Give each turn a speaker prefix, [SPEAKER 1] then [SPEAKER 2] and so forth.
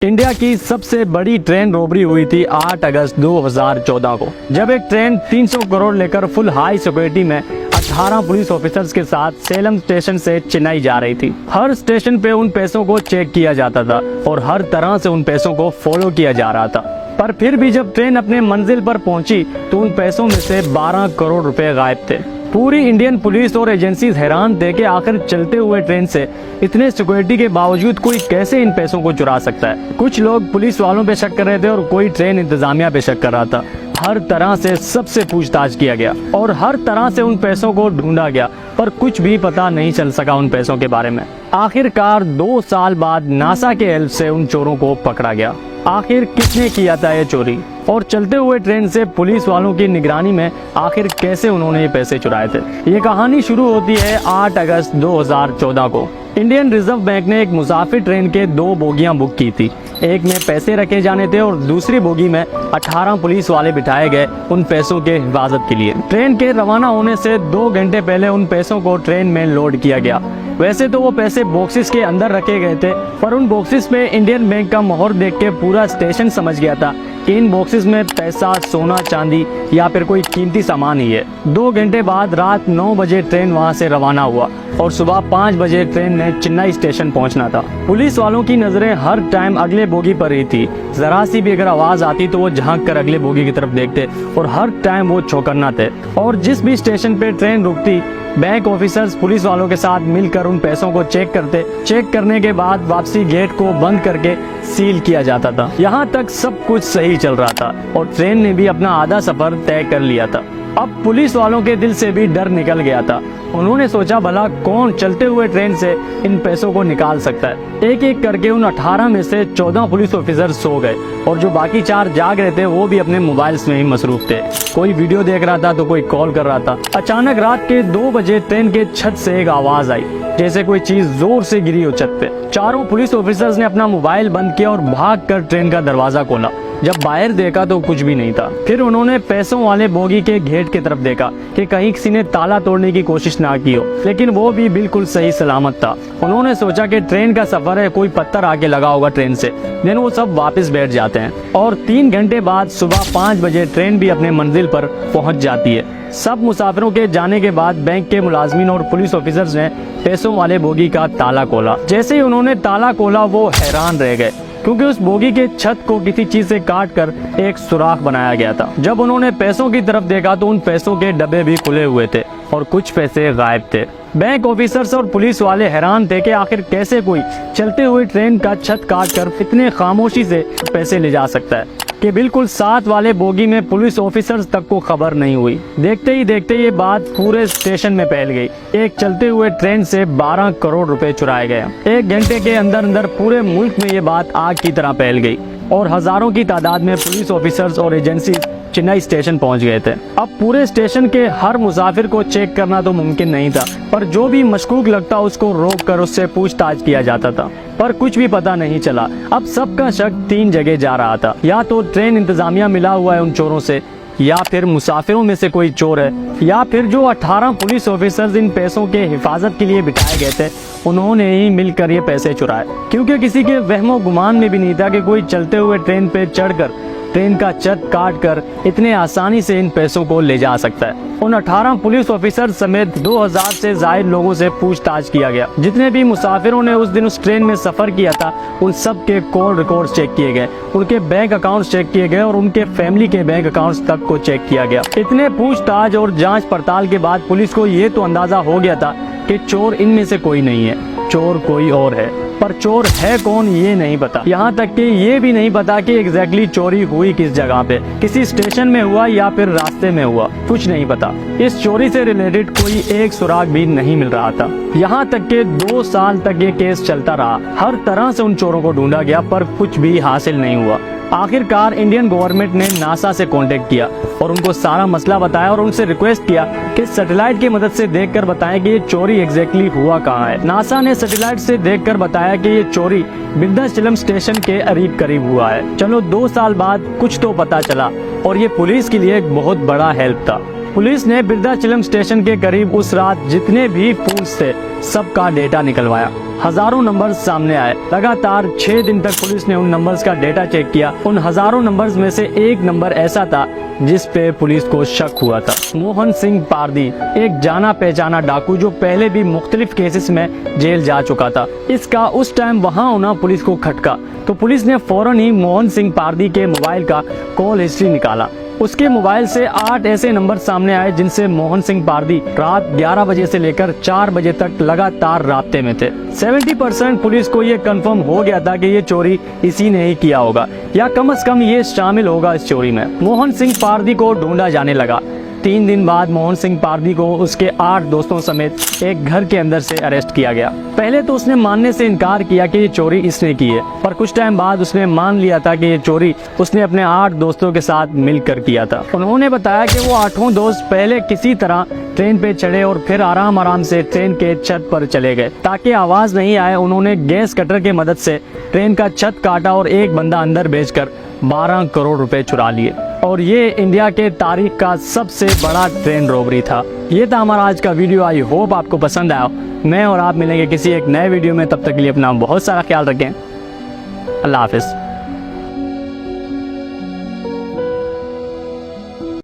[SPEAKER 1] India की सबसे बड़ी ट्रेन रॉबरी हुई थी 8 अगस्त 2014 को, जब एक ट्रेन 300 करोड़ लेकर फुल हाई सिक्योरिटी में 18 पुलिस ऑफिसर्स के साथ सेलम स्टेशन से चेन्नई जा रही थी। हर स्टेशन पे उन पैसों को चेक किया जाता था और हर तरह से उन पैसों को फॉलो किया जा रहा था। पर फिर भी जब ट्रेन अपने मंजिल पर पहुंची तो उन पैसों में से 12 करोड़ रुपए गायब थे। पूरी इंडियन पुलिस और एजेंसीज हैरान थे कि आखिर चलते हुए ट्रेन से इतने सिक्योरिटी के बावजूद कोई कैसे इन पैसों को चुरा सकता है। कुछ लोग पुलिस वालों पे शक कर रहे थे और कोई ट्रेन इंतजामिया पे शक कर रहा था। हर तरह से सबसे पूछताछ किया गया और हर तरह से उन पैसों को ढूंढा गया, पर कुछ भी पता नहीं चल सका उन पैसों के बारे में। आखिरकार 2 साल बाद नासा के हेल्प से उन चोरों को पकड़ा गया। आखिर किसने किया था ये चोरी और चलते हुए ट्रेन से पुलिस वालों की निगरानी में आखिर कैसे उन्होंने ये पैसे चुराए थे। ये कहानी शुरू होती है 8 अगस्त 2014 को। इंडियन रिजर्व बैंक ने एक मुसाफिर ट्रेन के 2 बोगियां बुक की थी। एक में पैसे रखे जाने थे और दूसरी बोगी में 18 पुलिस वाले बिठाए गए उन पैसों के हिफाजत के लिए। ट्रेन के रवाना होने से 2 घंटे पहले उन पैसों को ट्रेन में लोड किया गया। वैसे तो वो पैसे बॉक्सेस के अंदर रखे गए थे, पर उन बॉक्सेस पे इंडियन बैंक का मोहर देख के पूरा स्टेशन समझ गया था कि इन बॉक्सेस में पैसा, सोना, चांदी या फिर कोई कीमती सामान ही है। 2 घंटे बाद रात 9 बजे ट्रेन वहां से रवाना हुआ और सुबह 5 बजे ट्रेन ने चेन्नई स्टेशन पहुंचना था। पुलिस वालों की नजरें हर टाइम अगले बोगी पर ही थी। जरा सी भी अगर आवाज आती तो वो झांक कर अगले बोगी की तरफ देखते और हर टाइम वो चौकन्ना थे। और जिस भी स्टेशन पे ट्रेन रुकती, बैंक ऑफिसर्स पुलिस वालों के साथ मिलकर उन पैसों को चेक करते। चेक करने के बाद वापसी गेट को बंद करके सील किया जाता था। यहाँ तक सब कुछ सही चल रहा था और ट्रेन ने भी अपना आधा सफर तय कर लिया था। अब पुलिस वालों के दिल से भी डर निकल गया था। उन्होंने सोचा भला कौन चलते हुए ट्रेन से इन पैसों को निकाल सकता है। एक एक करके उन 18 में से 14 पुलिस ऑफिसर सो गए और जो बाकी 4 जाग रहे थे वो भी अपने मोबाइल्स में ही मसरूफ थे। कोई वीडियो देख रहा था तो कोई कॉल कर रहा था। अचानक रात के 2 बजे ट्रेन के छत से एक आवाज आई, जैसे कोई चीज जोर से गिरी हो छत पे। चारों पुलिस ऑफिसर्स ने अपना मोबाइल बंद किया और भागकर ट्रेन का दरवाजा खोला। जब बाहर देखा तो कुछ भी नहीं था। फिर उन्होंने पैसों वाले बोगी के गेट की तरफ देखा कि कहीं किसी ने ताला तोड़ने की कोशिश ना की हो, लेकिन वो भी बिल्कुल सही सलामत था। उन्होंने सोचा कि ट्रेन का सफर है, कोई पत्थर आके लगा होगा ट्रेन से। देन वो सब वापस बैठ जाते हैं और 3 घंटे बाद सुबह 5 बजे ट्रेन भी अपने मंजिल पर पहुंच जाती है। सब मुसाफिरों के जाने के बाद बैंक के मुलाजमीन और पुलिस ऑफिसर्स ने पैसों वाले बोगी का ताला खोला। जैसे ही उन्होंने ताला खोला वो हैरान रह गए, क्योंकि उस बोगी के छत को किसी चीज से काट कर एक सुराख बनाया गया था। जब उन्होंने पैसों की तरफ देखा तो उन पैसों के डब्बे भी खुले हुए थे और कुछ पैसे गायब थे। बैंक ऑफिसर्स और पुलिस वाले हैरान थे कि आखिर कैसे कोई चलते हुए ट्रेन का छत काट कर इतने खामोशी से पैसे ले जा सकता है कि बिल्कुल साथ वाले बोगी में पुलिस ऑफिसर्स तक को खबर नहीं हुई। देखते ही देखते ये बात पूरे स्टेशन में फैल गई। एक चलते हुए ट्रेन से 12 करोड़ रुपए चुराए गए। 1 घंटे के अंदर अंदर पूरे मुल्क में ये बात आग की तरह फैल गई और हजारों की तादाद में पुलिस ऑफिसर्स और एजेंसी चेन्नई स्टेशन पहुंच गए थे। अब पूरे स्टेशन के हर मुसाफिर को चेक करना तो मुमकिन नहीं था, पर जो भी मशकूक लगता उसको रोक कर उससे पूछताछ किया जाता था, पर कुछ भी पता नहीं चला। अब सबका शक 3 जगह जा रहा था। या तो ट्रेन इंतजामिया मिला हुआ है उन चोरों से, या फिर मुसाफिरों में से कोई चोर है, या फिर जो 18 पुलिस ऑफिसर्स इन पैसों के हिफाजत के लिए बिठाए गए थे उन्होंने ही मिलकर ये पैसे चुराए। क्योंकि किसी के वहमो गुमान में भी नहीं था कि कोई चलते हुए ट्रेन पे चढ़कर ट्रेन का छत काट कर इतने आसानी से इन पैसों को ले जा सकता है। उन 18 पुलिस ऑफिसर समेत 2000 से ज्यादा लोगों से पूछताछ किया गया। जितने भी मुसाफिरों ने उस दिन उस ट्रेन में सफर किया था उन सब के कॉल रिकॉर्ड्स चेक किए गए, उनके बैंक अकाउंट्स चेक किए गए और उनके फैमिली के बैंक अकाउंट्स तक को चेक किया गया। इतने पूछताछ और जांच पड़ताल के बाद पुलिस को ये तो अंदाजा हो गया था कि चोर इनमें से कोई नहीं है, चोर कोई और है। पर चोर है कौन ये नहीं पता। यहाँ तक कि ये भी नहीं पता कि एग्जैक्टली चोरी हुई किस जगह पे, किसी स्टेशन में हुआ या फिर रास्ते में हुआ, कुछ नहीं पता। इस चोरी से रिलेटेड कोई एक सुराग भी नहीं मिल रहा था। यहाँ तक कि 2 साल तक ये केस चलता रहा। हर तरह से उन चोरों को ढूंढा गया पर कुछ भी हासिल नहीं हुआ। आखिरकार इंडियन गवर्नमेंट ने नासा से कांटेक्ट किया और उनको सारा मसला बताया और उनसे रिक्वेस्ट किया कि सैटेलाइट की मदद से देखकर बताएं कि ये चोरी एग्जैक्टली हुआ कहाँ है। नासा ने सैटेलाइट से देखकर बताया कि ये चोरी बिरदाचलम स्टेशन के करीब हुआ है। चलो 2 साल बाद कुछ तो पता चला और ये पुलिस के लिए एक बहुत बड़ा हेल्प था। पुलिस ने बिरदाचलम स्टेशन के करीब उस रात जितने भी फोन्स थे सबका डेटा निकलवाया। हजारों नंबर्स सामने आए। लगातार 6 दिन तक पुलिस ने उन नंबर्स का डेटा चेक किया। उन हजारों नंबर्स में से एक नंबर ऐसा था जिस पे पुलिस को शक हुआ था। मोहन सिंह पारदी, एक जाना पहचाना डाकू जो पहले भी मुख्तलिफ केसेस में जेल जा चुका था। इसका उस टाइम वहाँ होना पुलिस को खटका, तो पुलिस ने फौरन ही मोहन सिंह पारदी के मोबाइल का कॉल हिस्ट्री निकाला। उसके मोबाइल से 8 ऐसे नंबर सामने आए जिनसे मोहन सिंह पारदी रात 11 बजे से लेकर 4 बजे तक लगातार राब्ते में थे। 70% पुलिस को ये कंफर्म हो गया था कि ये चोरी इसी ने ही किया होगा, या कम से कम ये शामिल होगा इस चोरी में। मोहन सिंह पारदी को ढूंढा जाने लगा। 3 दिन बाद मोहन सिंह पारदी को उसके 8 दोस्तों समेत एक घर के अंदर से अरेस्ट किया गया। पहले तो उसने मानने से इनकार किया कि ये चोरी इसने की है, पर कुछ टाइम बाद उसने मान लिया था कि ये चोरी उसने अपने 8 दोस्तों के साथ मिलकर किया था। उन्होंने बताया कि वो 8 दोस्त पहले किसी तरह ट्रेन पे चढ़े और फिर आराम आराम से ट्रेन के छत पर चले गए। ताकि आवाज नहीं आए, उन्होंने गैस कटर की मदद से ट्रेन का छत काटा और एक बंदा अंदर भेजकर 12 करोड़ रुपए चुरा लिए। और ये इंडिया के तारीख का सबसे बड़ा ट्रेन रॉबरी था। ये था हमारा आज का वीडियो। आई होप आपको पसंद आया। मैं और आप मिलेंगे किसी एक नए वीडियो में, तब तक के लिए अपना बहुत सारा ख्याल रखें। अल्लाह हाफिज।